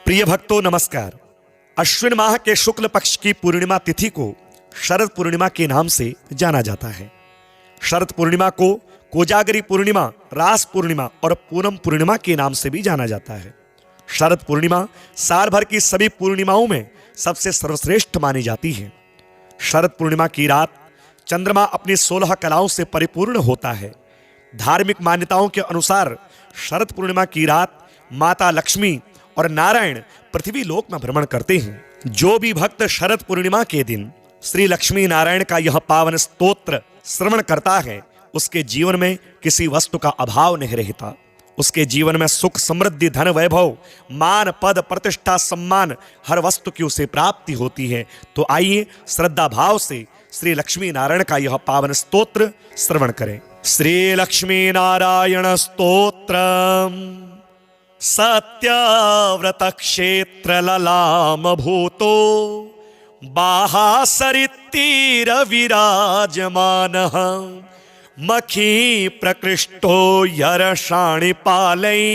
प्रिय भक्तों नमस्कार। अश्विन माह के शुक्ल पक्ष की पूर्णिमा तिथि को शरद पूर्णिमा के नाम से जाना जाता है। शरद पूर्णिमा को कोजागरी पूर्णिमा, रास पूर्णिमा और पूनम पूर्णिमा के नाम से भी जाना जाता है। शरद पूर्णिमा साल भर की सभी पूर्णिमाओं में सबसे सर्वश्रेष्ठ मानी जाती है। शरद पूर्णिमा की रात चंद्रमा अपनी 16 कलाओं से परिपूर्ण होता है। धार्मिक मान्यताओं के अनुसार शरद पूर्णिमा की रात माता लक्ष्मी और नारायण पृथ्वी लोक में भ्रमण करते हैं। जो भी भक्त शरद पूर्णिमा के दिन श्री लक्ष्मी नारायण का यह पावन स्तोत्र श्रवण करता है, उसके जीवन में किसी वस्तु का अभाव नहीं रहता। उसके जीवन में सुख, समृद्धि, धन, वैभव, मान, पद, प्रतिष्ठा, सम्मान, हर वस्तु की उसे प्राप्ति होती है। तो आइए श्रद्धा भाव से श्री लक्ष्मी नारायण का यह पावन स्तोत्र श्रवण करें। श्री लक्ष्मी नारायण स्तोत्र। सत्यव्रत क्षेत्र ललाम भूतो बाहासरितीर विराजमानः मखी प्रकृष्टो यरषाणि पालै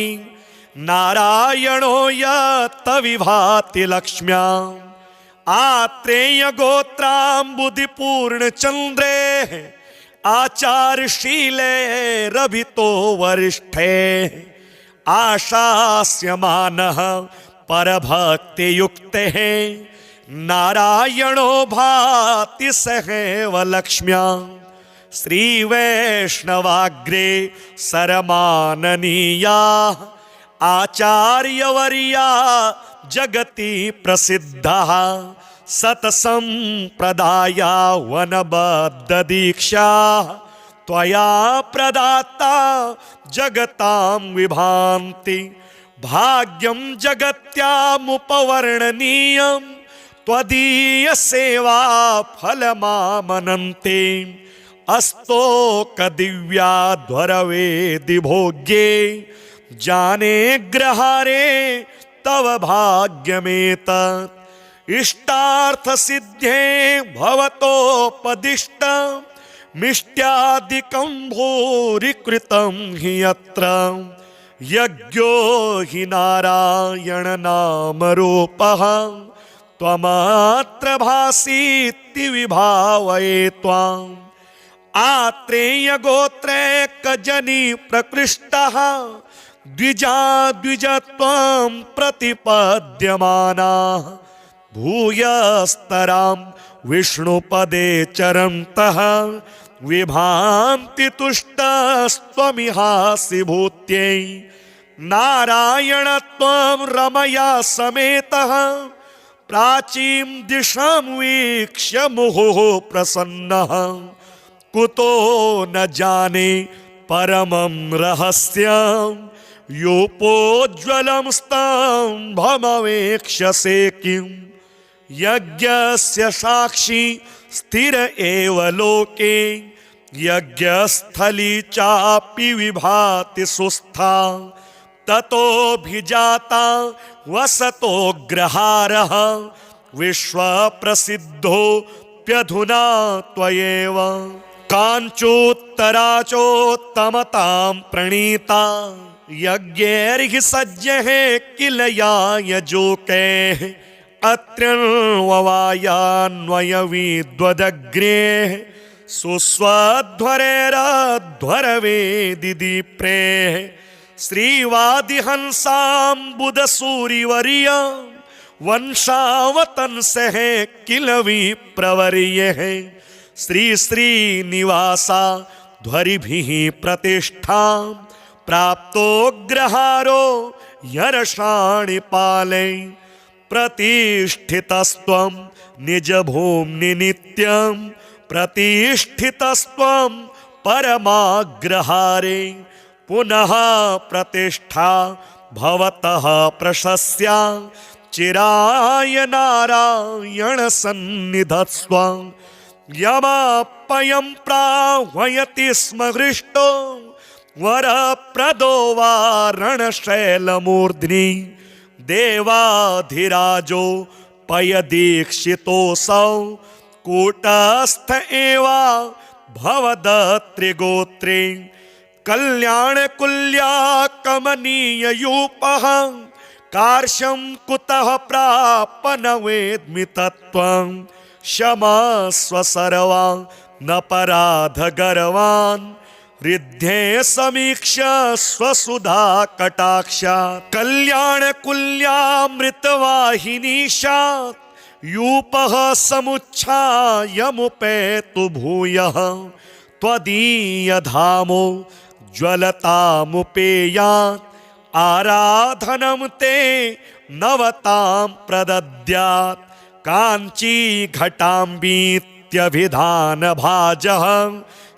नारायणो यत विभाति लक्ष्म्या आत्रेय गोत्राम्बुधि पूर्ण चंद्रे आचारशीले रभितो वरिष्ठे आशास्यमानः परभक्ति युक्ते नारायणो भाति सहैव लक्ष्म्या श्री वैष्णवाग्रे सरमाननीया आचार्यवर्या जगति प्रसिद्धः सत्संप्रदाया वनबद्ध दीक्षा त्वया प्रदाता जगतां विभान्ति भाग्यं जगत्यामुपवर्णनीयं त्वदीय सेवा फलमामनन्ते अस्तोक दिव्याध्वरवेदि भोग्ये जाने ग्रहारे तव भाग्यमेतत् इष्टार्थ सिद्धे भवतोपदिष्ट मिष्ट्यादिकं भूरि कृतं हि यत्र यज्ञो हि नारायण नाम रूपः त्वमत्र भासीति विभावये त्वाम् आत्रेय गोत्रे कजनी प्रकृष्टः द्विजा द्विजत्वं प्रतिपद्यमाना भूयस्तरां विष्णुपदे चरन्तः विभान्ति तुष्टस्त्वमिहासि भूत्यै नारायणत्वं रमया समेतः प्राचीं दिशां वीक्ष्य मुहुः प्रसन्नः कुतो न जाने परमं रहस्यं योपोज्ज्वलं स्तम्भमवेक्ष्यसे किम् यज्ञस्य साक्षी स्थिर एव लोके यज्ञस्थली चापि विभाति सुस्था ततोऽभिजाता वसतो ग्रहारः विश्वप्रसिद्धोऽप्यधुना त्वयैव काञ्चोत्तराचोत्तमतां प्रणीता यज्ञैर्हि सज्जः किल यायजोकैः अत्र्यन्ववायान्वयविद्वदग्रे सुस्वध्वरेरध्वरवेदि दीप्रेः श्रीवादिहंसाम्बुधसूरिवर्य वंशावतंसः किल विप्रवर्यः श्री श्रीनिवासा ध्वरिभिः प्रतिष्ठां प्राप्तोऽग्रहारो यरषाणि पालै प्रतिष्ठितस्त्वं निजभूम्नि नित्यं प्रतिष्ठितस्त्वं परमाग्रहारे पुनः प्रतिष्ठा भवतः प्रशस्या चिराय नारायण सन्निधत्स्व यमाप्ययं प्राह्वयति स्म हृष्टो वरप्रदो वारणशैलमूर्ध्नि देवाधिराजो पयदीक्षितोऽसौ कूटस्थ एवा भवदत्रिगोत्रे कल्याणकुल्या कमनीययूपः कार्श्यं कुतः प्राप न वेद्मि तत्त्वं क्षमस्व सर्वान् न पराधगर्वान् रिद्धे समीक्ष स्वसुधा कटाक्षात् कल्याणकुल्यामृतवाहिनीशात् यूपः समुच्छायमुपेतु भूयः त्वदीयधामो ज्वलतामुपेयात् आराधनं ते नवतां प्रदद्यात् काञ्ची घटाम्बीत्यभिधानभाजः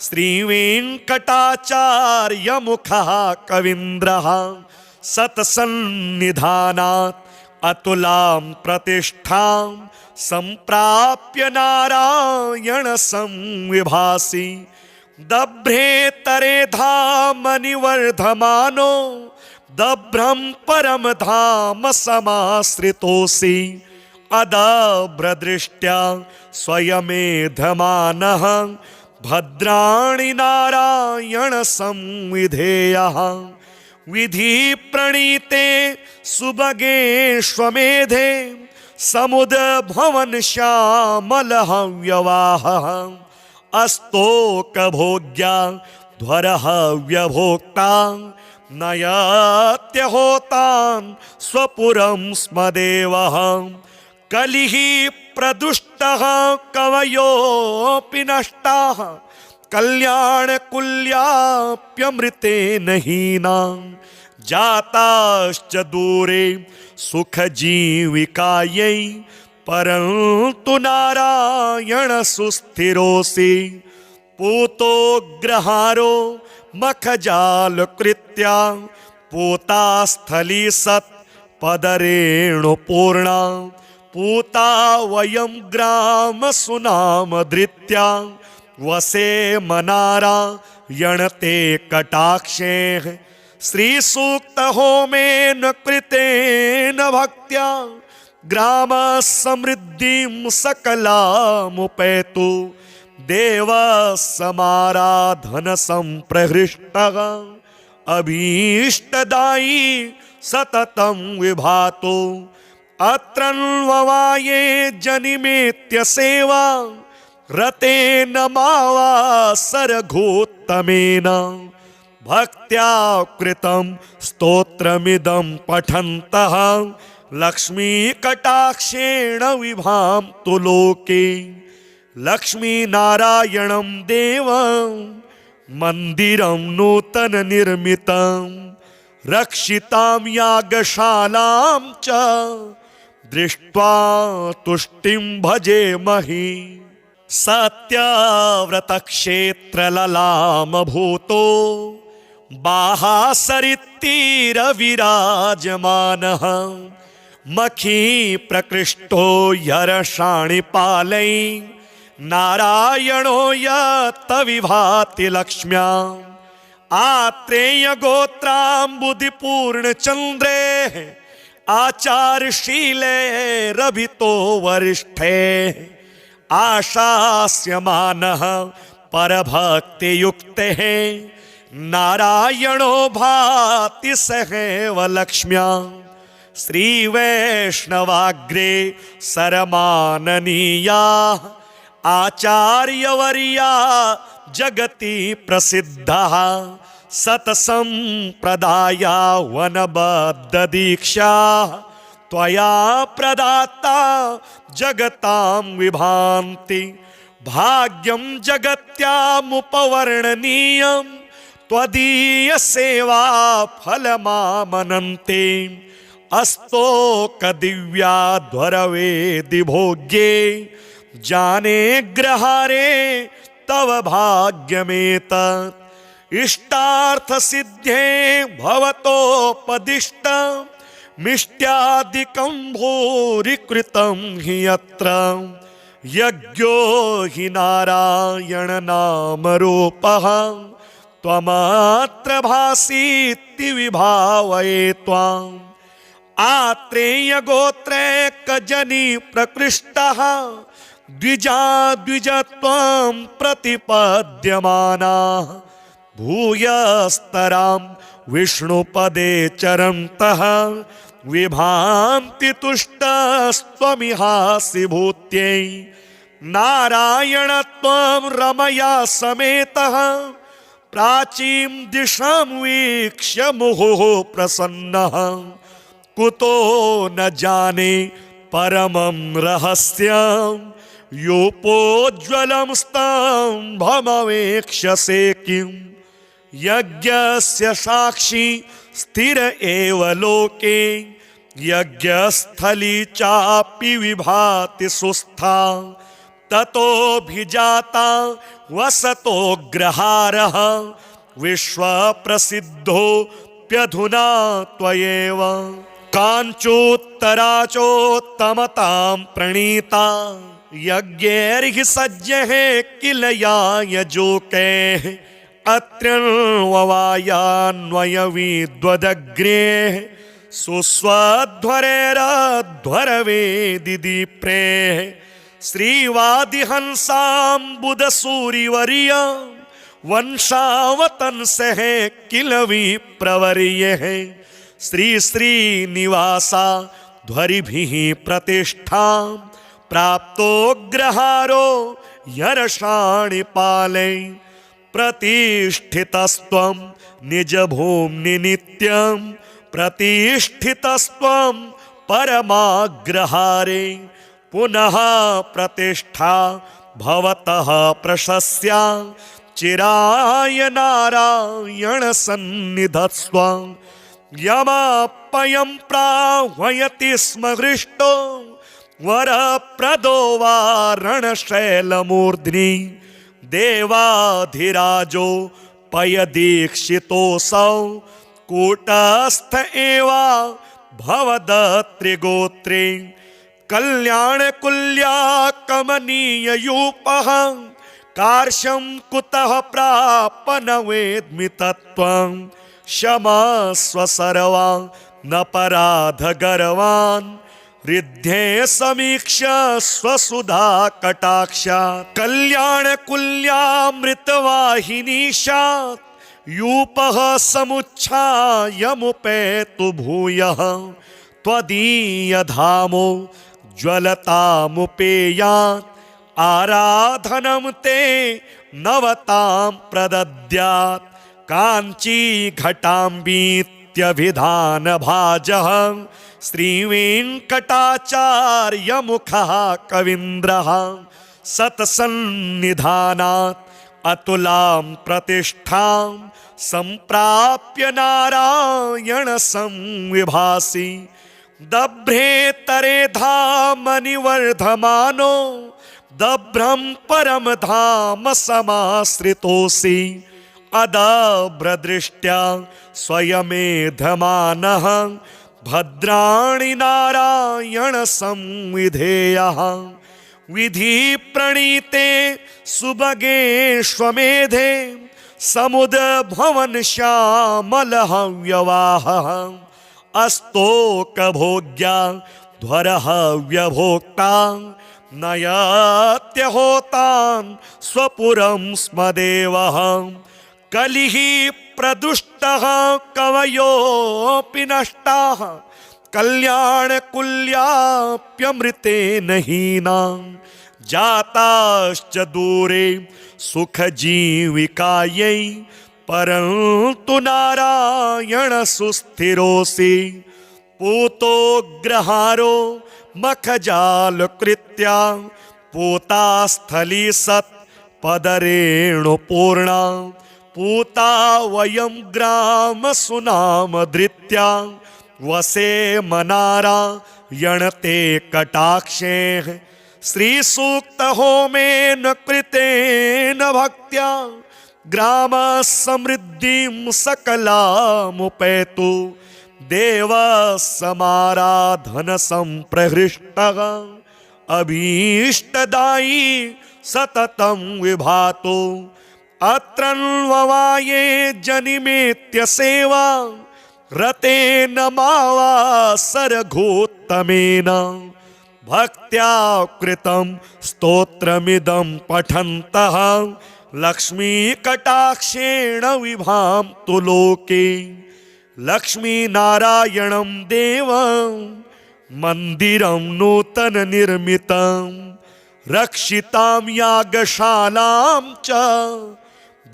श्रीवेङ्कटाचार्यमुखः कवीन्द्रः सत्सन्निधानात् अतुलां प्रतिष्ठां सम्प्राप्य नारायण संविभासि दभ्रेतरे धामनिवर्धमानो दभ्रं परम धाम समाश्रितोऽसि अदभ्रदृष्ट्या स्वयमेधमानः भद्राणि नारायण संविधेयः विधि प्रणीते सुभगे श्वमेधे समुद्भवन श्यामलः व्यवाहः अस्तोक भोग्या ध्वरः व्यभोक्ता नयत्यहोतान् स्वपुरं स्मदेवः कलिः प्रदुष्टः कवयोऽपि नष्टाः कल्याणकुल्याप्यमृतेन हीनां जाताश्च दूरे सुखजीविकायै परन्तु नारायण सुस्थिरोऽसि पूतोग्रहारो मखजालकृत्या पूतास्थली सत् पदरेणुपूर्णा पूता वयं ग्राम सुनामधृत्या वसे मनारायणते कटाक्षेः श्रीसूक्त होमेन कृतेन भक्त्या ग्राम समृद्धिं सकलामुपैतु देव समाराधन संप्रहृष्टः अभीष्टदायी सततं विभातो अत्रन्ववाये जनिमेत्य सेवा रतेन मावासरघोत्तमेन भक्त्या कृतं स्तोत्रमिदं पठन्तः लक्ष्मीकटाक्षेण विभान्तु लोके लक्ष्मीनारायणं देवं मन्दिरं नूतन निर्मितं रक्षितां यागशालां च दृष्ट्वा तुष्टिं भजेमहि सत्यव्रतक्षेत्रललामभूतो बाहासरित्तीरविराजमानः मखी प्रकृष्टो यरषाणिपालै नारायणो यत्त विभाति लक्ष्म्याम् आत्रेयगोत्राम्बुधिपूर्णचन्द्रे आचारशीले रभितो वरिष्ठे आशास्यमानः परभक्तियुक्तेः नारायणो भाति सहैव लक्ष्म्याम् श्रीवैष्णवाग्रे सरमाननीया आचार्यवर्या जगति प्रसिद्धः सत्संप्रदाया वनबद्धदीक्षा त्वया प्रदाता जगतां विभान्ति भाग्यं जगत्यामुपवर्णनीयं त्वदीय सेवा फलमामनन्ते अस्तोक दिव्याध्वरवेदि भोग्ये जाने ग्रहारे तव भाग्यमेतत् इष्टार्थ सिद्धे भवतोपदिष्ट मिष्ट्यादिकं भूरि कृतं हि यत्र यज्ञो हि नारायण नाम रूपः त्वमत्र भासीति विभावये त्वाम् आत्रेय गोत्रैकजनी प्रकृष्टः द्विजत्वं प्रतिपद्यमानाः भूयस्तरां विष्णुपदे चरन्तः विभान्ति तुष्टस्त्वमिहासि भूत्यै नारायणत्वं रमया समेतः प्राचीं दिशां वीक्ष्य मुहुः प्रसन्नः कुतो न जाने परमं रहस्यं योपोज्ज्वलं स्तम्भमवेक्ष्यसे किं यज्ञस्य साक्षी स्थिर एव लोके यज्ञस्थली चापि विभाति सुस्था ततोऽभिजाता वसतोऽग्रहारः विश्वप्रसिद्धोऽप्यधुना त्वयैव काञ्चोत्तराचोत्तमतां प्रणीता यज्ञैर्हि सज्जः किल यायजोकैः अत्र्यन्ववायान्वयविद्वदग्रेः सुस्वध्वरैरध्वरवेदिदीप्रेः श्रीवादिहंसाम्बुदसूरिवर्य वंशावतंसः किल विप्रवर्यः श्री श्रीनिवासा ध्वरिभिः प्रतिष्ठां प्राप्तोऽग्रहारो यर्षाणिपालै प्रतिष्ठितस्त्वं निजभूम्नि नित्यं प्रतिष्ठितस्त्वं परमाग्रहारे पुनः प्रतिष्ठा भवतः प्रशस्या चिराय नारायण सन्निधत्स्व यमपयं प्राह्वयति स्म हृष्टो वरप्रदो वारणशैलमूर्ध्नि देवाधिराजो पयदीक्षितोऽसौ कूटस्थ एवा भवदत्रिगोत्रे कल्याणकुल्या कमनीययूपः कार्श्यं कुतः प्राप न वेद्मि तत्त्वं क्षमस्व सर्वा न पराधगर्वान् हृद्ये समीक्ष्य स्वसुधा कटाक्षा कल्याणकुल्यामृतवाहिनीशात् यूपः समुच्छायमुपेतु भूयः त्वदीयधामो ज्वलतामुपेयात् आराधनं ते नवतां प्रदद्यात् काञ्ची घटाम्बीत्यभिधानभाजः श्रीवेङ्कटाचार्यमुखः कवीन्द्रः सत्सन्निधानात् अतुलां प्रतिष्ठां सम्प्राप्य नारायण संविभासि दभ्रेतरे धामनिवर्धमानो दभ्रं परम धाम समाश्रितोऽसि अदभ्रदृष्ट्या स्वयमेधमानः भद्राणि नारायण संविधेयः विधि प्रणीते सुभगेष्वमेधे समुद्भवन श्यामलः व्यवाहः अस्तोकभोग्या ध्वरः व्यभोक्ता नयत्यहोतान् स्वपुरं स्म देवः कलिः प्रदुष्टः कवयोऽपि नष्टाः कल्याणकुल्याप्यमृतेन हीनां जाताश्च दूरे सुखजीविकायै परन्तु नारायण सुस्थिरोऽसि पूतोऽग्रहारो मखजालकृत्या पूतास्थली सत् पदरेणुपूर्णा पूता वयं ग्राम सुनामधृत्या वसे मनारायणते कटाक्षेः श्रीसूक्तहोमेन कृतेन भक्त्या ग्रामसमृद्धिं सकलामुपैतु देवसमाराधनसम्प्रहृष्टः अभीष्टदायी सततं विभातो अत्रन्ववाये जनिमेत्य सेवा रतेन मावासरघोत्तमेन भक्त्या कृतं स्तोत्रमिदं पठन्तः लक्ष्मीकटाक्षेण विभान्तु लोके लक्ष्मी नारायणं देवं मंदिरं नूतन निर्मितं रक्षितां यागशालां च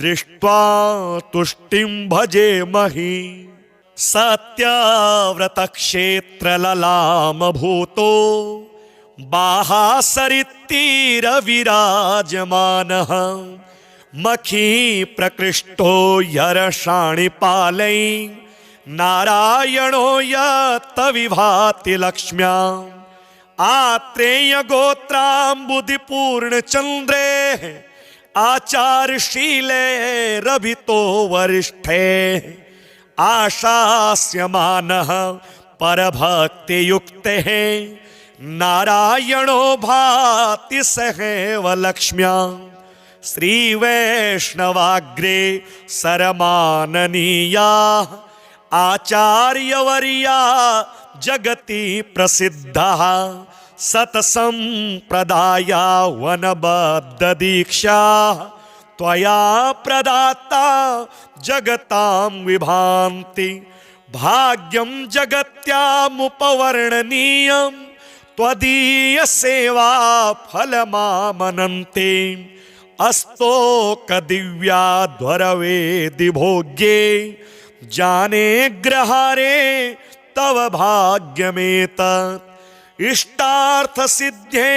दृष्ट्वा तुष्टिं भजेमहि। सत्यव्रत क्षेत्र ललाम भूतो बाहासरित्तीरविराजमानः मखी प्रकृष्टो यरषाणिपालै नारायणो यत विभाति लक्ष्म्या। आत्रेय गोत्राम्बुधिपूर्ण चंद्रे आचारशीले रभितो वरिष्ठे आशास्यमानः परभक्तियुक्तेः नारायणो भाति सहैव लक्ष्म्या। श्री वैष्णवाग्रे सरमाननीया आचार्यवर्या जगति प्रसिद्धः सत्संप्रदाया वनबद्ध दीक्षा त्वया प्रदाता जगतां विभान्ति। भाग्यं जगत्यामुपवर्णनीयं त्वदीय सेवा फलमामनन्ते। अस्तोक दिव्याध्वरवेदि भोग्ये जाने ग्रहारे तव भाग्यमेतत्। इष्टार्थ सिद्धे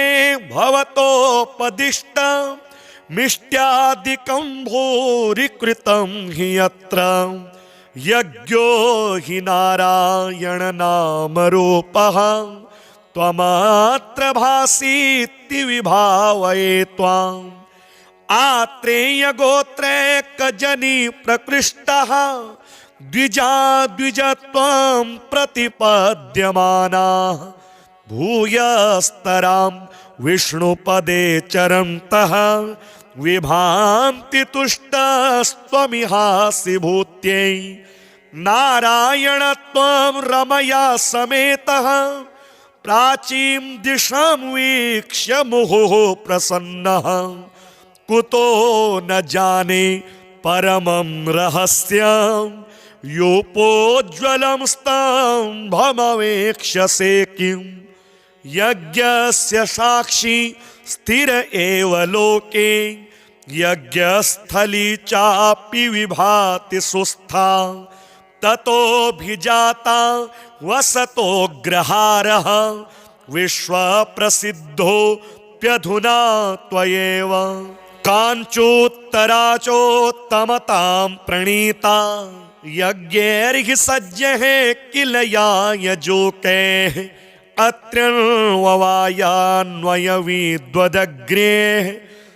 भवतोपदिष्ट मिष्ट्यादिकं भूरि कृतं हि यत्र। यज्ञो हि नारायण नाम रूपः त्वमत्र भासीति विभावये त्वाम्। आत्रेय गोत्रैकजनी प्रकृष्टः द्विजा द्विजत्वं प्रतिपद्यमानाः भूयस्तरां विष्णुपदे चरन्तः विभान्ति तुष्टस्त्वमिहासि भूत्यै। नारायणत्वं रमया समेतः प्राचीं दिशां वीक्ष्य मुहुः प्रसन्नः। कुतो न जाने परमं रहस्यं योपोज्ज्वलं स्तम्भमवेक्ष्यसे किम्। यज्ञस्य साक्षी स्थिर एव लोके यज्ञस्थली चापि विभाति सुस्था। ततोऽभिजाता वसतोऽग्रहारः विश्वप्रसिद्धोऽप्यधुना त्वयैव। काञ्चोत्तराचोत्तमतां प्रणीता यज्ञैर्हि सज्जः किल यायजोकैः। अत्र्यन्ववायान्वयविद्वदग्रेः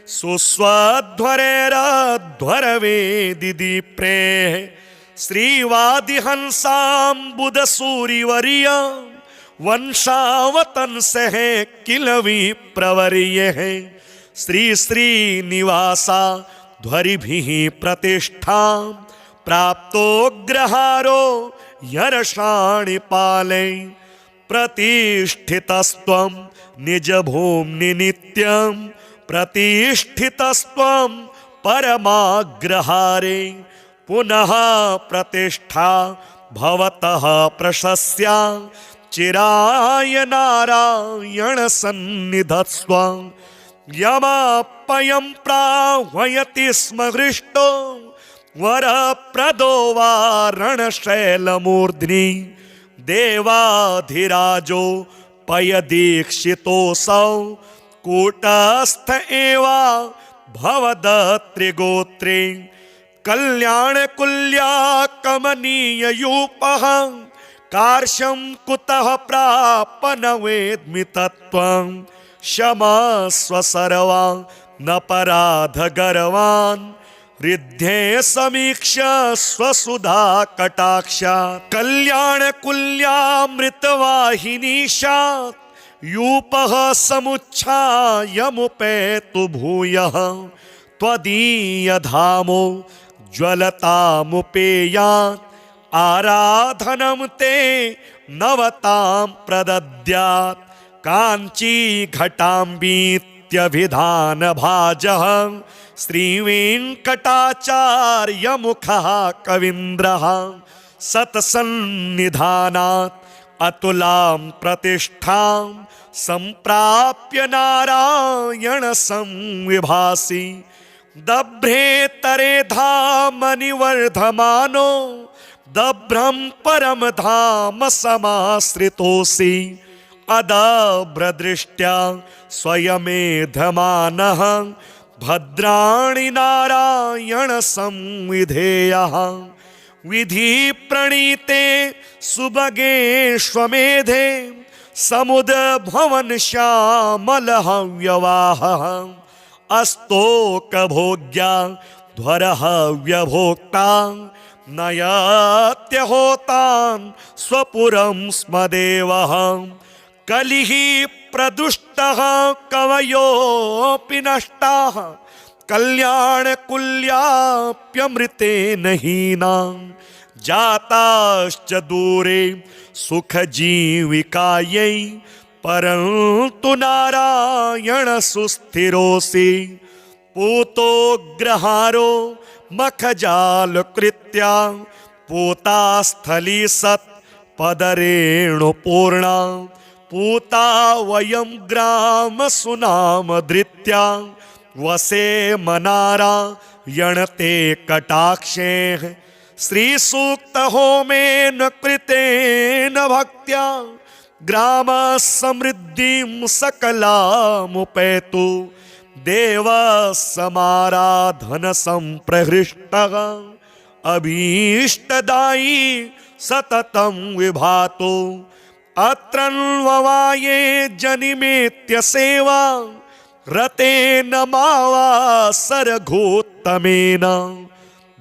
सुस्वध्वरैरध्वरवेदि दीप्रेः। श्रीवादिहंसाम्बुधसूरिवर्य वंशावतंसः किल विप्रवर्यः। श्री श्रीनिवासा ध्वरिभिः प्रतिष्ठां प्राप्तोऽग्रहारो यरषाणिपालै। प्रतिष्ठितस्त्वं निजभूम्नि नित्यं प्रतिष्ठितस्त्वं परमाग्रहारे। पुनः प्रतिष्ठा भवतः प्रशस्या चिराय नारायण सन्निधत्स्व। यमपयं प्राह्वयति स्म हृष्टो वरप्रदो वारणशैलमूर्ध्नि। देवाधिराजो पयदीक्षितोऽसौ कूटस्थ एव भवदत्रिगोत्रे। कल्याणकुल्या कमनीययूपः कार्श्यं कुतः प्राप न वेद्मि तत्त्वं। क्षमस्व सर्वान् न पराधगर्वान् हृद्ये समीक्ष्य स्वसुधा कटाक्षात्। कल्याणकुल्यामृतवाहिनीशात् यूपः समुच्छायमुपेतु भूयः। त्वदीयधामो ज्वलतामुपेयात् आराधनं ते नवतां प्रदद्यात्। काञ्ची घटाम्बीत्यभिधानभाजः श्रीवेङ्कटाचार्यमुखः कवीन्द्रः। सत्सन्निधानात् अतुलां प्रतिष्ठां संप्राप्य नारायण संविभासि दभ्रेतरे धामनिवर्धमानो दभ्रं परम धाम समाश्रितोऽसि अदभ्रदृष्ट्या स्वयमेधमानः भद्राणि नारायण संविधेयः विधि प्रणीते सुभगे श्वमेधे समुद्भवन श्यामल हव्यवाहः अस्तोक भोग्या ध्वर हव्यभोक्ता नयत्यहोतान् स्वपुरं स्मदेवः कलिः प्रदुष्टः कवयोऽपि नष्टाः कल्याणकुल्याप्यमृतेन हीनां जाताश्च दूरे सुखजीविकायै परन्तु नारायण सुस्थिरोऽसि पूतोग्रहारो मखजालकृत्या पूतास्थली सत् पदरेणुपूर्णा पूता वयं ग्राम सुनाम धृत्या वसे मनारायणते कटाक्षेः श्रीसूक्त होमेन कृतेन भक्त्या ग्राम समृद्धिं सकलामुपैतु देव समाराधन संप्रहृष्टः अभीष्टदायी सततं विभातो अत्रन्ववाये जनिमेत्य सेवा रतेन मावासरघोत्तमेन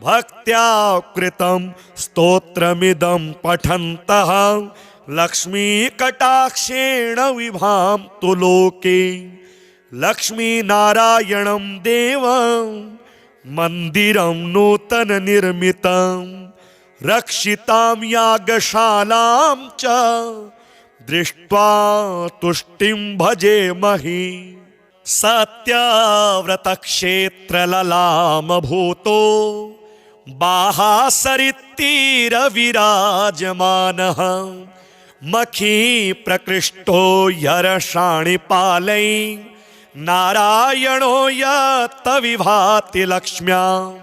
भक्त्या कृतं स्तोत्रमिदं पठन्तः लक्ष्मीकटाक्षेण विभान्तु लोके लक्ष्मीनारायणं देवं मन्दिरं नूतन निर्मितं रक्षितां यागशालां च दृष्ट्वा तुष्टिं भजेमहि सत्यव्रतक्षेत्रललामभूतो बाहासरित्तीरविराजमानः मखी प्रकृष्टो यरषाणिपालै नारायणो यत्त विभाति लक्ष्म्याम्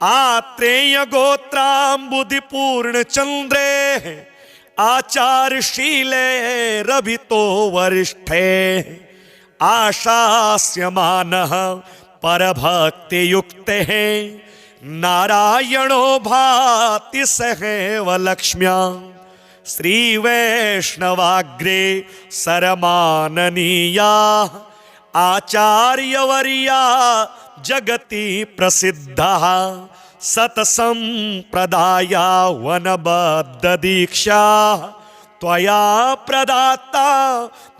आत्रेयगोत्राम्बुधिपूर्णचन्द्रे आचारशीले रभितो वरिष्ठे आशास्यमानः परभक्तियुक्तेः नारायणो भाति सहैव लक्ष्म्यां श्रीवैष्णवाग्रे सरमाननीया आचार्यवर्या जगति प्रसिद्धः सत्संप्रदाया वनबद्धदीक्षा त्वया प्रदाता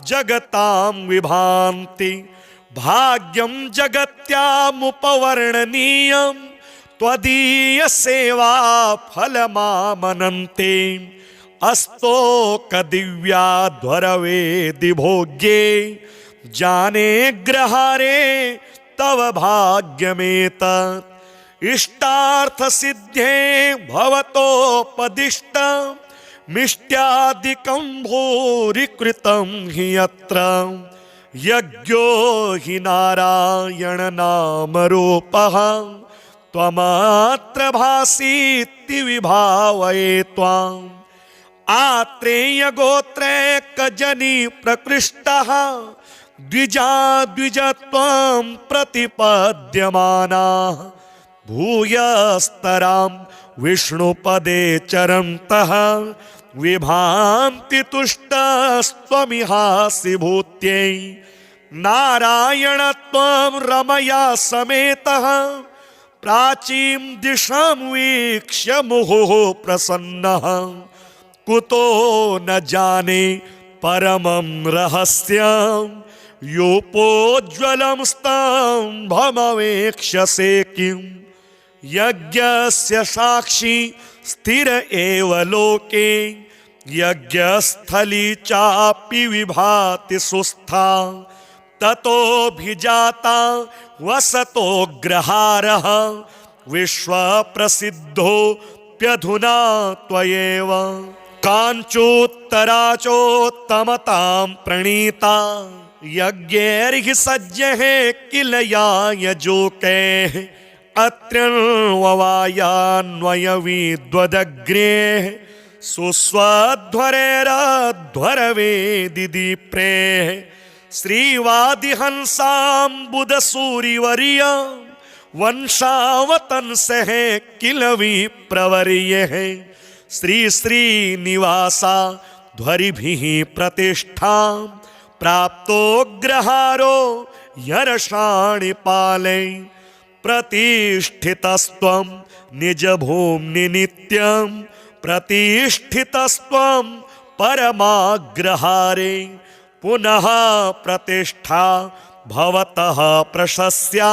जगतां विभान्ति भाग्यं जगत्यामुपवर्णनीयं त्वदीय सेवा फलमामनन्ते अस्तोक दिव्याध्वरवेदि भोग्ये जाने ग्रहारे तव भाग्यमेतत् इष्टार्थ सिद्धे भवतोपदिष्ट मिष्ट्यादिकं भूरि कृतं हि यत्र यज्ञो हि नारायण नाम रूपः त्वमत्र भासीति विभावये त्वाम् आत्रेय गोत्रैकजनी प्रकृष्टः द्विजा द्विजत्वं प्रतिपद्यमानाः भूयस्तरां विष्णुपदे चरन्तः विभान्ति तुष्टस्त्वमिहासि भूत्यै नारायणत्वं रमया समेतः प्राचीं दिशां वीक्ष्य मुहुः प्रसन्नः कुतो न जाने परमं रहस्यं योपोज्ज्वलं स्तम्भमवेक्ष्यसे किम् यज्ञस्य साक्षी स्थिर एव लोके यज्ञस्थली चापि विभाति सुस्था ततोऽभिजाता वसतोऽग्रहारः विश्वप्रसिद्धो प्यधुना त्वयेव काञ्चोत्तराचोत्तमतां प्रणीता यज्ञैर्हि सज्जः किल यायजोकैः अत्र्यन्ववायान्वयविद्वदग्रेः सुस्वध्वरैरध्वरवेदिदीप्रेः श्रीवादिहंसाम्बुदसूरिवर्य वंशावतंसः किल विप्रवर्यः श्री श्रीनिवासा ध्वरिभिः प्रतिष्ठां प्राप्तोऽग्रहारो यरषाणिपालै प्रतिष्ठितस्त्वं निजभूम्नि नित्यं प्रतिष्ठितस्त्वं परमाग्रहारे पुनः प्रतिष्ठा भवतः प्रशस्या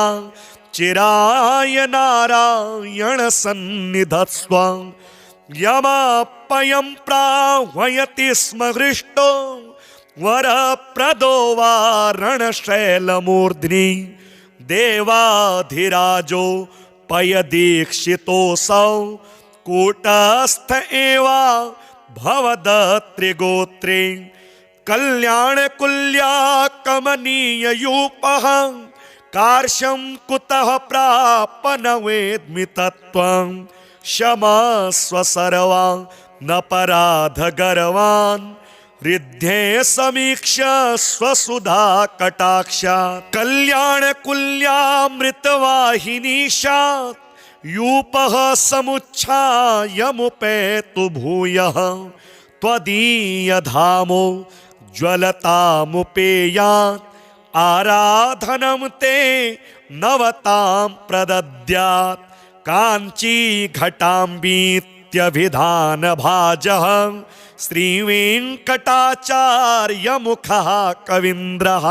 चिराय नारायण सन्निधत्स्वं यमपयं प्राह्वयति स्म हृष्टो वरप्रदो वारणशैलमूर्ध्नि देवाधिराजो पयदीक्षितोऽसौ कूटस्थ एवा भवदत्रिगोत्रे कल्याणकुल्या कमनीययूपः कार्श्यं कुतः प्राप न वेद्मि तत्त्वं क्षमस्व सर्वान् न पराधगर्वान् रिद्धे समीक्ष्य स्वसुधा कटाक्षात् कल्याणकुल्यामृतवाहिनीशात् यूपः समुच्छायमुपेतु भूयः त्वदीयधामो ज्वलतामुपेयात् आराधनं ते नवतां प्रदद्यात् काञ्ची घटाम्बीत्यभिधानभाजः श्रीवेङ्कटाचार्यमुखः कवीन्द्रः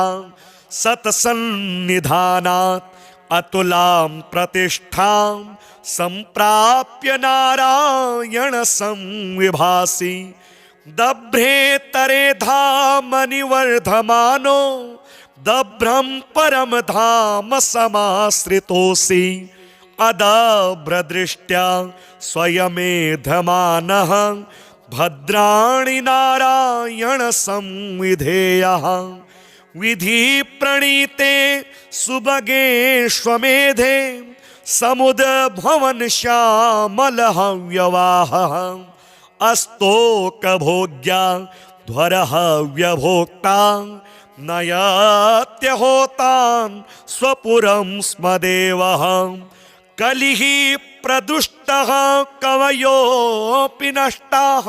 सत्सन्निधानात् अतुलां प्रतिष्ठां सम्प्राप्य नारायण संविभासि दभ्रेतरे धामनिवर्धमानो दभ्रं परम धाम समाश्रितोऽसि अदभ्रदृष्ट्या स्वयमेधमानः भद्राणि नारायण संविधेयः विधि प्रणीते सुभगेष्वमेधे समुद्भवन श्यामलहव्यवाहः अस्तोकभोग्या ध्वरहव्यभोक्ता नयत्यहोतान् स्वपुरं स्म देवः कलिः प्रदुष्टः कवयोऽपि नष्टाः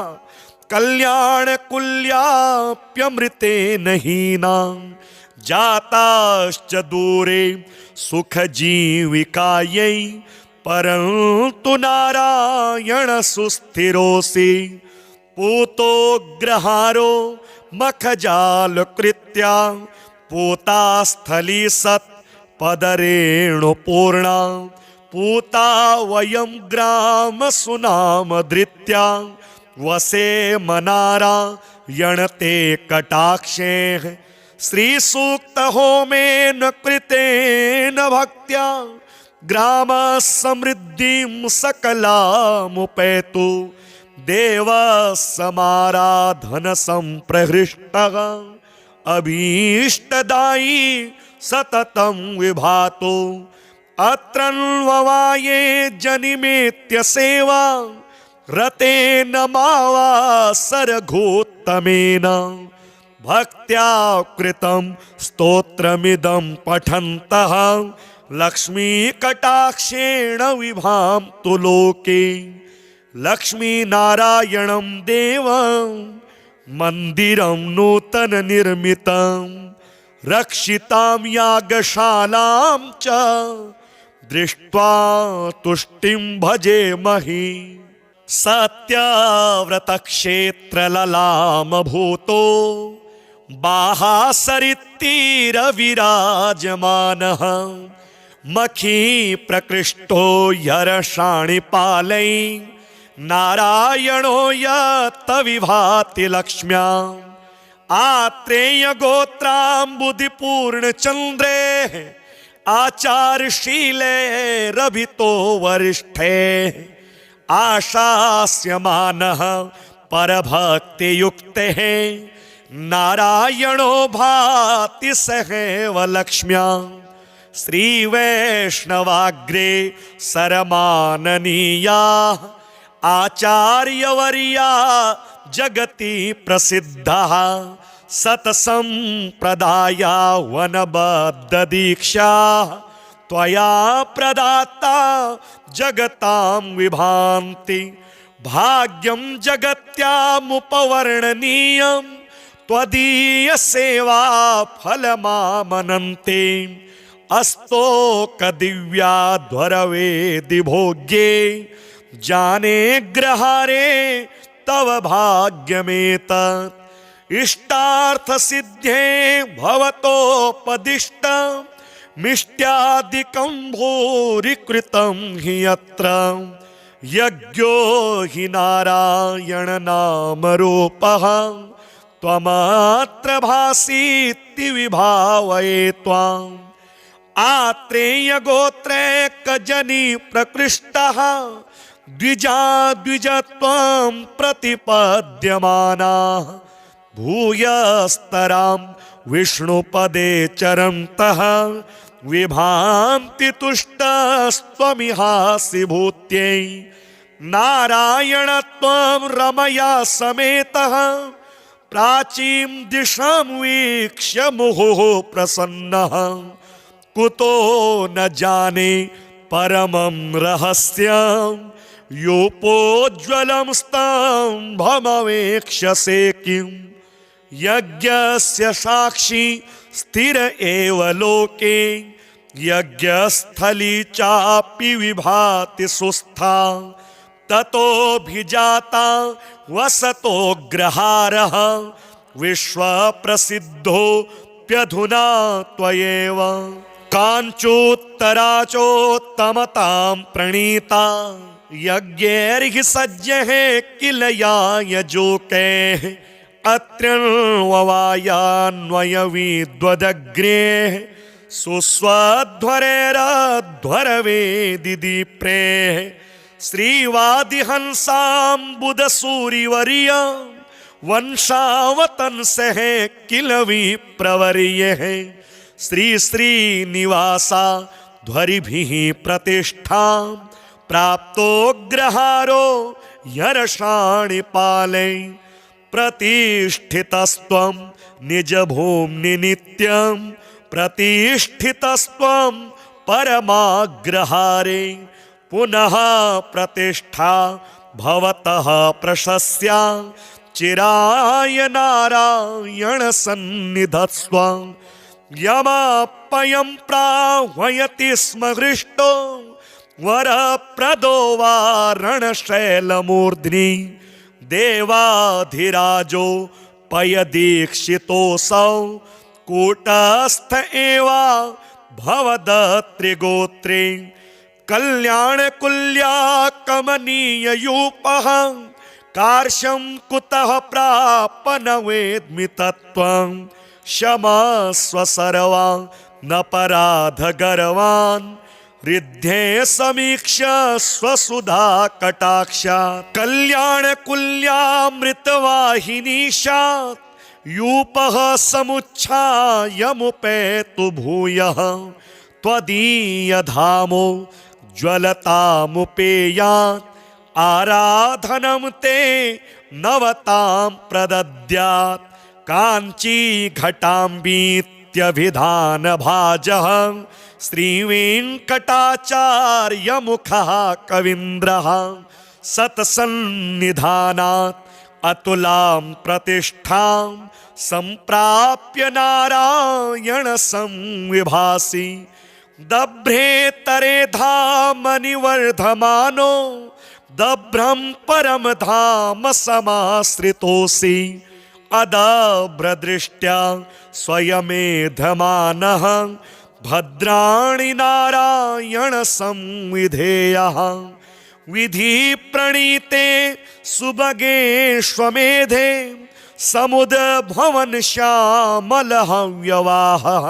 कल्याणकुल्याप्यमृतेन हीनां जाताश्च दूरे सुखजीविकायै परन्तु नारायण सुस्थिरोऽसि पूतोऽग्रहारो मखजालकृत्या पूतास्थली सत् पदरेणुपूर्णा पूता वयं ग्राम सुनामधृत्या वसे मनारायणते कटाक्षेः श्रीसूक्त होमेन कृतेन भक्त्या ग्राम समृद्धिं सकलामुपैतु देव समाराधन संप्रहृष्टः अभीष्टदायी सततं विभातो अत्रन्ववाये जनिमेत्य सेवा रतेन मावासरघोत्तमेन भक्त्या कृतं स्तोत्रमिदं पठन्तः लक्ष्मीकटाक्षेण विभान्तु लोके लक्ष्मीनारायणं देवं मन्दिरं नूतन निर्मितं रक्षितां यागशालां च दृष्ट्वा तुष्टिं भजेमहि सत्यव्रतक्षेत्रललामभूतो बाहासरित्तीरविराजमानः मखी प्रकृष्टो यरषाणिपालै नारायणो यत् विभाति लक्ष्म्याम् आत्रेयगोत्राम्बुधिपूर्णचन्द्रे आचारशीले रभितो वरिष्ठे आशास्यमानः परभक्तियुक्तेः नारायणो भाति सहैव लक्ष्म्या श्रीवैष्णवाग्रे सरमाननीया आचार्यवर्या जगति प्रसिद्धः सत्संप्रदाया वनबद्ध दीक्षा त्वया प्रदाता जगतां विभान्ति भाग्यं जगत्यामुपवर्णनीयं त्वदीय सेवा फलमामनन्ते अस्तोक दिव्याध्वरवेदि भोग्ये जाने ग्रहारे तव भाग्यमेतत् इष्टार्थ सिद्धे भवतोपदिष्ट मिष्ट्यादिकं भूरि कृतं हि यत्र यज्ञो हि नारायण नाम रूपः त्वमत्र भासीति विभावये त्वाम् आत्रेय गोत्रैकजनी प्रकृष्टः द्विजा द्विजत्वं प्रतिपद्यमानाः भूयस्तरां विष्णुपदे चरन्तः विभान्ति तुष्टस्त्वमिहासि भूत्यै नारायणत्वं रमया समेतः प्राचीं दिशां वीक्ष्य मुहुः प्रसन्नः कुतो न जाने परमं रहस्यं योपोज्ज्वलं स्तम्भमवेक्ष्यसे किम् यज्ञस्य साक्षी स्थिर एव लोके यज्ञस्थली चापि विभाति सुस्था ततोऽभिजाता वसतोऽग्रहारः विश्वप्रसिद्धोऽप्यधुना त्वयैव काञ्चोत्तराचोत्तमतां प्रणीता यज्ञैर्हि सज्जः किल यायजोकैः अत्र्यन्ववायान्वयविद्वदग्रेः सुस्वध्वरैरध्वरवेदिदीप्रेः श्रीवादिहंसाम्बुदसूरिवर्य वंशावतंसः किल विप्रवर्यः श्री श्रीनिवासा ध्वरिभिः प्रतिष्ठां प्राप्तोऽग्रहारो यर्षाणिपालै प्रतिष्ठितस्त्वं निजभूम्नि नित्यं प्रतिष्ठितस्त्वं परमाग्रहारे पुनः प्रतिष्ठा भवतः प्रशस्या चिराय नारायण सन्निधत्स्व यमाप्ययं प्राह्वयति स्म हृष्टो वरप्रदो वारणशैलमूर्ध्नि देवाधिराजो पयदीक्षितोऽसौ कूटस्थ एव भवदत्रिगोत्रे कल्याणकुल्या कमनीययूपः कार्श्यं कुतः प्राप न वेद्मि तत्त्वं क्षमस्व सर्वान् न पराधगर्वान् रिद्धे समीक्ष्य स्वसुधा कटाक्षात् कल्याणकुल्यामृतवाहिनीशात् यूपः समुच्छायमुपेतु भूयः त्वदीयधामो ज्वलतामुपेयात् आराधनं ते नवतां प्रदद्यात् काञ्ची घटाम्बीत्यभिधानभाजः श्रीवेङ्कटाचार्यमुखः कवीन्द्रः सत्सन्निधानात् अतुलां प्रतिष्ठां सम्प्राप्य नारायण संविभासि दभ्रेतरे धामनिवर्धमानो दभ्रं परम धाम समाश्रितोऽसि अदभ्रदृष्ट्या स्वयमेधमानः भद्राणि नारायण संविधेयः विधि प्रणीते सुभगेष्वमेधे समुद्भवन श्यामलः व्यवाहः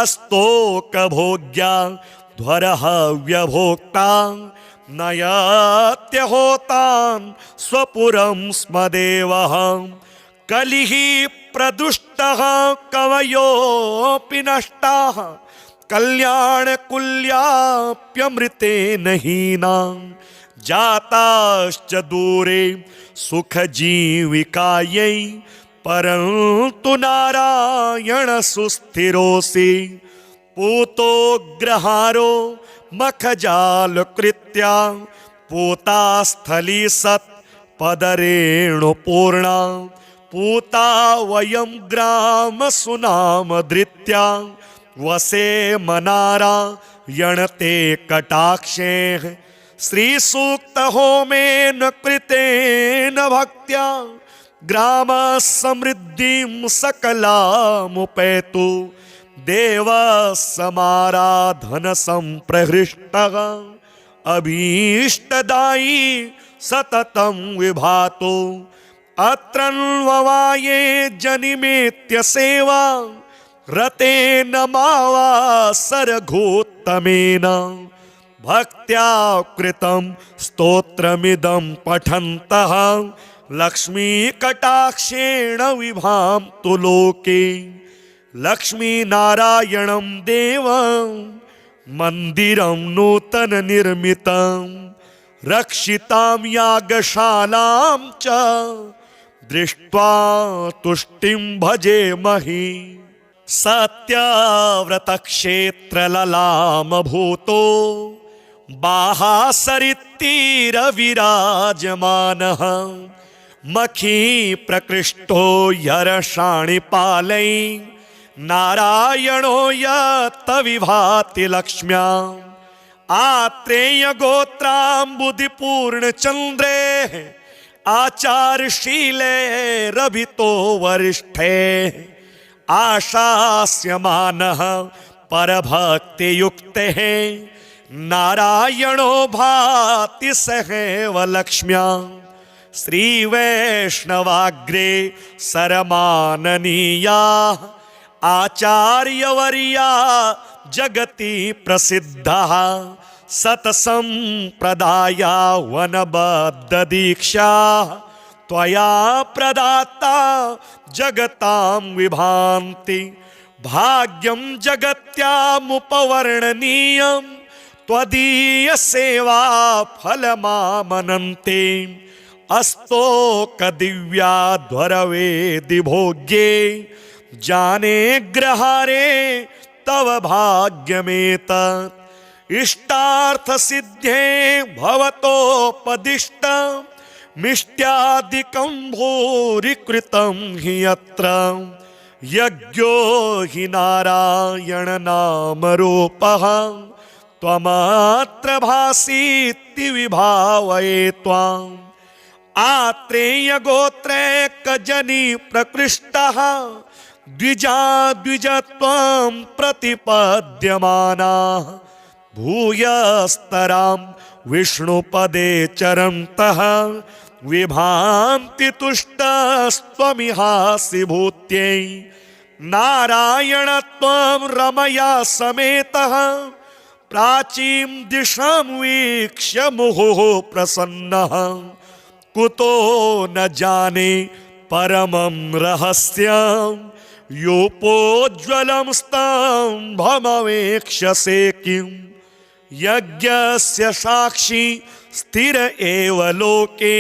अस्तोक भोग्या ध्वरः व्यभोक्ता नयत्यहोतान् स्वपुरं स्म देवः कलिः प्रदुष्टः कवयोऽपि नष्टाः कल्याणकुल्याप्यमृतेन हीनां जाताश्च दूरे सुखजीविकायै परन्तु नारायण सुस्थिरोऽसि पूतोग्रहारो मखजालकृत्या पूतास्थली सत् पदरेणुपूर्णा पूता वयं ग्राम सुनामधृत्या वसे मनारा यणते कटाक्षेः श्रीसूक्त होमेन कृतेन भक्त्या ग्राम समृद्धिं सकलामुपैतु देव समाराधन संप्रहृष्टः अभीष्टदायी सततं विभातो अत्रन्ववाये जनिमेत्य सेवा रतेन मावासरघोत्तमेन भक्त्या कृतं स्तोत्रमिदं पठन्तः लक्ष्मीकटाक्षेण विभान्तु लोके लक्ष्मीनारायणं देवं मन्दिरं नूतननिर्मितं रक्षितां यागशालां च दृष्ट्वा तुष्टिं भजेमहि सत्यव्रतक्षेत्रललामभूतो बाहासरित्तीरविराजमानः मखी प्रकृष्टो यरषाणिपालै नारायणो यत्त विभाति लक्ष्म्या आत्रेयगोत्राम्बुधिपूर्णचन्द्रे आचारशीले रभितो वरिष्ठे आशास्यमानः परभक्तियुक्तेः नारायणो भाति सहैव लक्ष्म्या श्रीवैष्णवाग्रे सरमाननीया आचार्यवर्या जगति प्रसिद्धः सत्सम्प्रदाया वनबद्धदीक्षा त्वया प्रदाता जगतां विभान्ति भाग्यं जगत्यामुपवर्णनीयं त्वदीय सेवा फलमामनन्ते अस्तोकदिव्याध्वरवेदि भोग्ये जाने ग्रहारे तव भाग्यमेतत् इष्टार्थसिद्धे भवतोपदिष्टं मिष्ट्यादिकं भूरि कृतं हि यत्र यज्ञो हि नारायण नामरूपः त्वमत्र भासीति विभावये त्वाम् आत्रेयगोत्रैकजनी प्रकृष्टः द्विजत्वं प्रतिपद्यमानाः भूयस्तरां विष्णुपदे चरन्तः विभान्ति तुष्टस्त्वमिहासि भूत्यै नारायणत्वं रमया समेतः प्राचीं दिशां वीक्ष्य मुहुः प्रसन्नः कुतो न जाने परमं रहस्यं योपोज्ज्वलं स्तम्भमवेक्ष्यसे किं यज्ञस्य साक्षी स्थिर एव लोके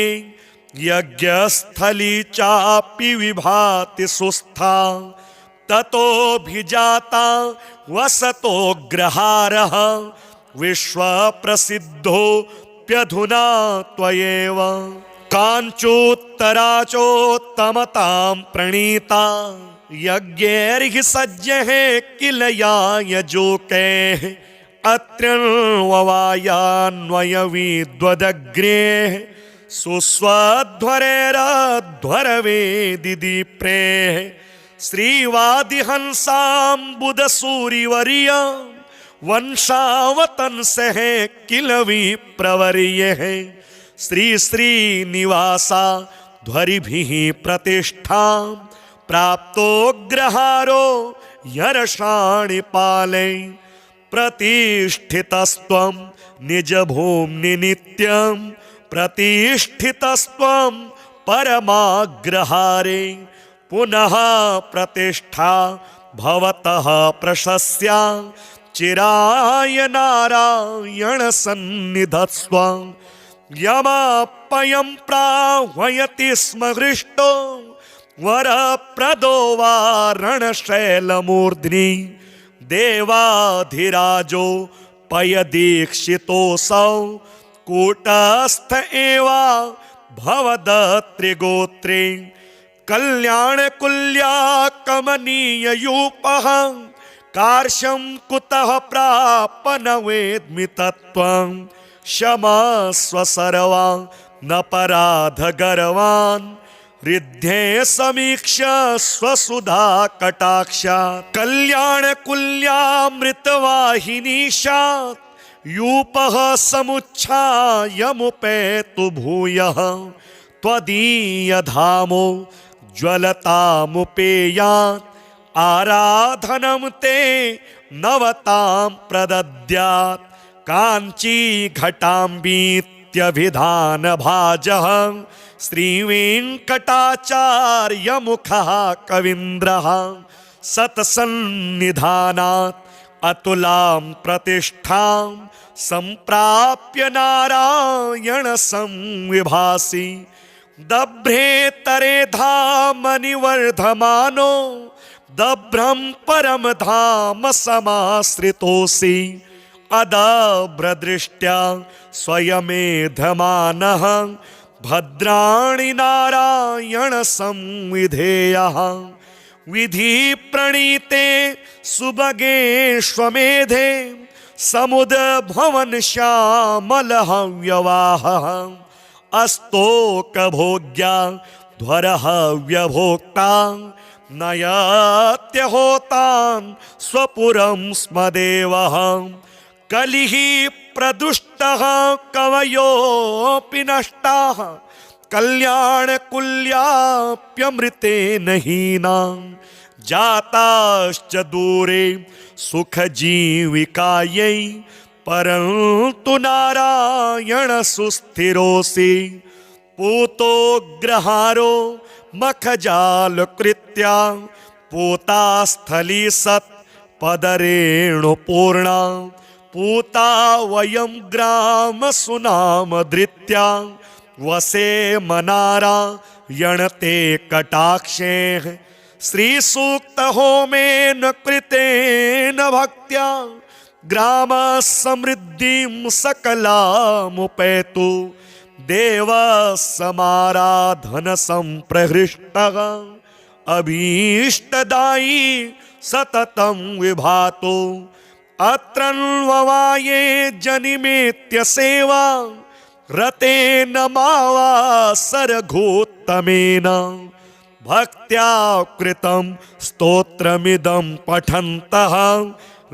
यज्ञस्थली चापि विभाति सुस्था ततोऽभिजाता वसतोऽग्रहारः विश्वप्रसिद्धोऽप्यधुना त्वयैव काञ्चोत्तराचोत्तमतां प्रणीता यज्ञैर्हि सज्जः किल यायजोकैः अत्र्यन्ववायान्वयविद्वदग्रेः सुस्वध्वरैरध्वरवेदिदीप्रेः श्रीवादिहंसाम्बुदसूरिवर्य वंशावतंसः किल विप्रवर्यः श्री श्रीनिवासा ध्वरिभिः प्रतिष्ठां प्राप्तोऽग्रहारो यरषाणिपालै प्रतिष्ठितस्त्वं निजभूम्नि नित्यं प्रतिष्ठितस्त्वं परमाग्रहारे पुनः प्रतिष्ठा भवतः प्रशस्या चिराय नारायण सन्निधत्स्व यमपयं प्राह्वयति स्म हृष्टो वरप्रदो वा रणशैलमूर्ध्नि देवाधिराजो पयदीक्षितोऽसौ कूटस्थ एवा भवदत्रिगोत्रे कल्याणकुल्या कमनीययूपः कार्श्यं कुतः प्रापन वेद्मि तत्त्वं क्षमस्व सर्वा न पराधगर्वान् रिद्धे समीक्ष स्वसुधा कटाक्षात् कल्याणकुल्यामृतवाहिनीशात् यूपः समुच्छायमुपेतु भूयः त्वदीयधामो ज्वलतामुपेयात् आराधनं ते नवतां प्रदद्यात् काञ्ची घटाम्बीत्यभिधानभाजः श्रीवेङ्कटाचार्यमुखः कवीन्द्रः सत्सन्निधानात् अतुलां प्रतिष्ठां सम्प्राप्य नारायण संविभासि दभ्रेतरे धामनिवर्धमानो दभ्रं परम धाम समाश्रितोऽसि अदभ्रदृष्ट्या स्वयमेधमानः भद्राणि नारायण संविधेयः विधि प्रणीते सुभगेष्वमेधे समुद्भवन श्यामलः व्यवाहः अस्तोकभोग्या ध्वरः व्यभोक्ता नयत्यहोतान् स्वपुरं स्म देवः कलिः प्रदुष्टः कवयोऽपि नष्टाः कल्याणकुल्याप्यमृतेन हीनां जाताश्च दूरे सुखजीविकायै परन्तु नारायण सुस्थिरोऽसि पूतोग्रहारो मखजालकृत्या पूतास्थली सत् पदरेणुपूर्णा पूता वयं ग्राम सुनामधृत्या वसे मनारायणते कटाक्षेः श्रीसूक्तहोमेन कृतेन भक्त्या ग्राम समृद्धिं सकलामुपैतु देव समाराधन संप्रहृष्टः अभीष्टदायी सततं विभातो अत्रन्ववाये जनिमेत्य सेवा रतेन मावासरघोत्तमेन भक्त्या कृतं स्तोत्रमिदं पठन्तः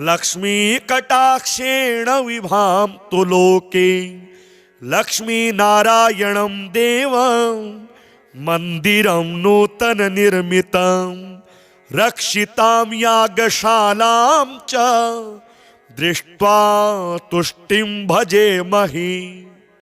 लक्ष्मीकटाक्षेण विभान्तु लोके लक्ष्मीनारायणं देवं मन्दिरं नूतननिर्मितं रक्षितां यागशालां च दृष्ट्वा तुष्टिं भजेमहि।